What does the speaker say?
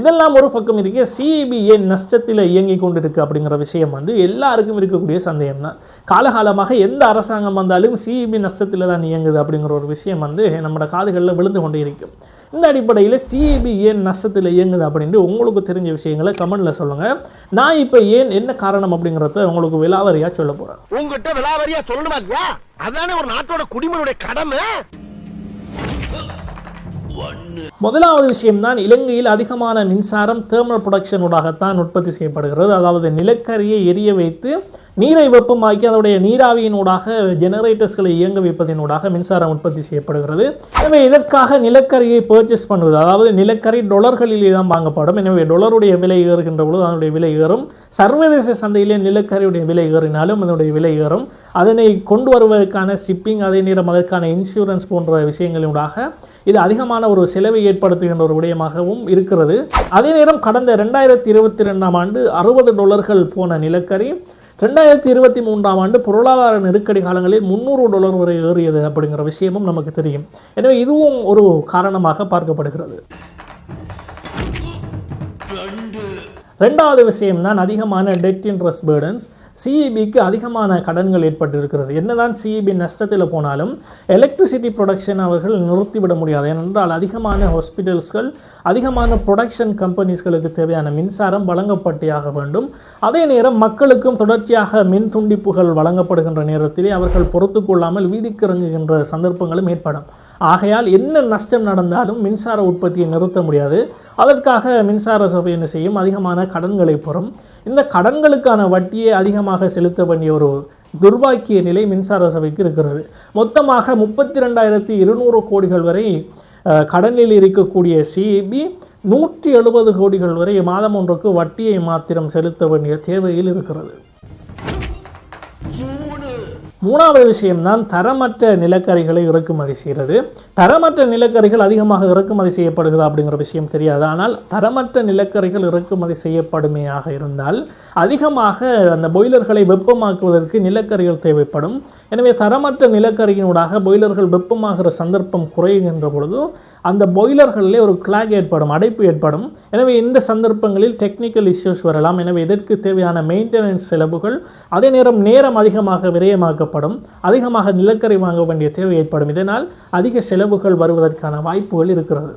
இதெல்லாம் ஒரு பக்கம் இருக்க சிஇபி ஏன் நஷ்டத்தில் இயங்கி கொண்டிருக்கு அப்படிங்கிற விஷயம் வந்து எல்லாருக்கும் இருக்கக்கூடிய சந்தேகம் தான். காலகாலமாக எந்த அரசாங்கம் வந்தாலும் சிஇபி நஷ்டத்தில் தான் இயங்குது அப்படிங்கிற ஒரு விஷயம் வந்து நம்மளோட காதுகளில் விழுந்து கொண்டே இருக்கும். இந்த அடிப்படையில் சிஇபி ஏன் நஷ்டத்தில் இயங்குது அப்படின்ட்டு உங்களுக்கு தெரிஞ்ச விஷயங்களை கமெண்ட்ல சொல்லுங்கள். நான் இப்போ என்ன காரணம் அப்படிங்கிறத உங்களுக்கு விலாவரியாக சொல்ல போகிறேன். உங்ககிட்ட விலாவரியாக சொல்லணுமா இல்லையா? அதானே ஒரு நாட்டோட குடிமகனுடைய கடமை. முதலாவது விஷயம்தான், இலங்கையில் அதிகமான மின்சாரம் தேர்மல் ப்ரொடக்ஷனூடாகத்தான் உற்பத்தி செய்யப்படுகிறது. அதாவது நிலக்கரியை எரிய வைத்து நீரை வெப்பமாக்கி அதனுடைய நீராவியினூடாக ஜெனரேட்டர்ஸ்களை இயங்க வைப்பதனூடாக மின்சாரம் உற்பத்தி செய்யப்படுகிறது. எனவே இதற்காக நிலக்கரியை பர்ச்சேஸ் பண்ணுவது, அதாவது நிலக்கரி டொலர்களிலே தான் வாங்கப்படும். எனவே டொலருடைய விலை ஏறுகின்ற பொழுது அதனுடைய விலை ஏறும். சர்வதேச சந்தையிலே நிலக்கரியுடைய விலை ஏறினாலும் அதனுடைய விலை ஏறும். அதனை கொண்டு வருவதற்கான ஷிப்பிங், அதே நேரம் அதற்கான இன்சூரன்ஸ் போன்ற விஷயங்களூடாக இது அதிகமான ஒரு செலவை ஏற்படுத்துகின்ற ஒரு விடயமாகவும் இருக்கிறது. அதே நேரம் கடந்த 2022ஆம் ஆண்டு $60 போன நிலக்கரி 2023ஆம் ஆண்டு பொருளாதார நெருக்கடி காலங்களில் $300 வரை ஏறியது அப்படிங்கிற விஷயமும் நமக்கு தெரியும். எனவே இதுவும் ஒரு காரணமாக பார்க்கப்படுகிறது. ரெண்டாவது விஷயம்தான் அதிகமான டெட் இன்ட்ரெஸ்ட் பேர்டன்ஸ். சிஇபிக்கு அதிகமான கடன்கள் ஏற்பட்டிருக்கிறது. என்னதான் சிஇபி நஷ்டத்தில் போனாலும் எலக்ட்ரிசிட்டி ப்ரொடக்ஷன் அவர்கள் நிறுத்திவிட முடியாது. ஏனென்றால் அதிகமான ஹாஸ்பிட்டல்ஸ்கள், அதிகமான ப்ரொடக்ஷன் கம்பெனிஸ்களுக்கு தேவையான மின்சாரம் வழங்கப்பட்டியாக வேண்டும். அதே நேரம் மக்களுக்கும் தொடர்ச்சியாக மின் துண்டிப்புகள் வழங்கப்படுகின்ற நேரத்திலே அவர்கள் பொறுத்து கொள்ளாமல் வீதிக்கு இறங்குகின்ற சந்தர்ப்பங்களும் ஏற்படும். ஆகையால் என்ன நஷ்டம் நடந்தாலும் மின்சார உற்பத்தியை நிறுத்த முடியாது. அதற்காக மின்சார சபை என்ன செய்யும்? அதிகமான கடன்களை பெறும். இந்த கடன்களுக்கான வட்டியை அதிகமாக செலுத்த வேண்டிய ஒரு துர்பாக்கிய நிலை மின்சார சபைக்கு இருக்கிறது. மொத்தமாக 32,200 கோடிகள் வரை கடனில் இருக்கக்கூடிய சிஇபி 170 கோடிகள் வரை மாதம் ஒன்றுக்கு வட்டியை மாத்திரம் செலுத்த வேண்டிய தேவையில் இருக்கிறது. மூணாவது விஷயம்தான் தரமற்ற நிலக்கரிகளை இறக்குமதி செய்கிறது. தரமற்ற நிலக்கரிகள் அதிகமாக இறக்குமதி செய்யப்படுகிறது அப்படிங்கிற விஷயம் தெரியாது. ஆனால் தரமற்ற நிலக்கரிகள் இறக்குமதி செய்யப்படுமையாக இருந்தால் அதிகமாக அந்த பாய்லர்களை வெப்பமாக்குவதற்கு நிலக்கரிகள் தேவைப்படும். எனவே தரமற்ற நிலக்கரியினூடாக பாய்லர்கள் வெப்பமாகிற சந்தர்ப்பம் குறைகின்ற பொழுது அந்த பாய்லர்களிலே ஒரு கிளாக் ஏற்படும், அடைப்பு ஏற்படும். எனவே இந்த சந்தர்ப்பங்களில் டெக்னிக்கல் இஷ்யூஸ் வரலாம். எனவே இதற்கு தேவையான மெயின்டெனன்ஸ் செலவுகள், அதே நேரம் அதிகமாக விரயமாக்கப்படும். அதிகமாக நிலக்கரி வாங்க வேண்டிய தேவை ஏற்படும். இதனால் அதிக செலவுகள் வருவதற்கான வாய்ப்புகள் இருக்கிறது.